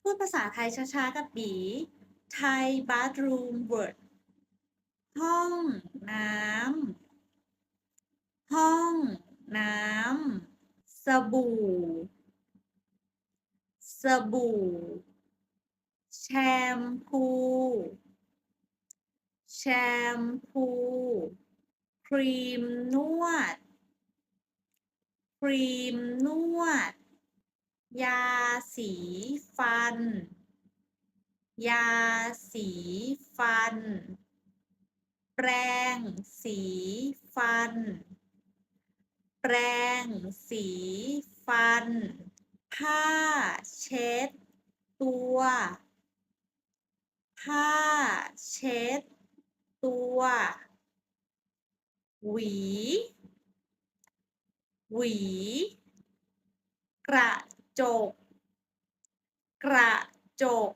พูดภาษาไทยช้าๆกับบีไทย bathroom word ห้องน้ำห้องน้ำสบู่สบู่แชมพูแชมพูครีมนวดครีมนวดยาสีฟันยาสีฟันแปรงสีฟันแปรงสีฟันผ้าเช็ดตัวผ้าเช็ดตัวหวีหวีกระจกกระจก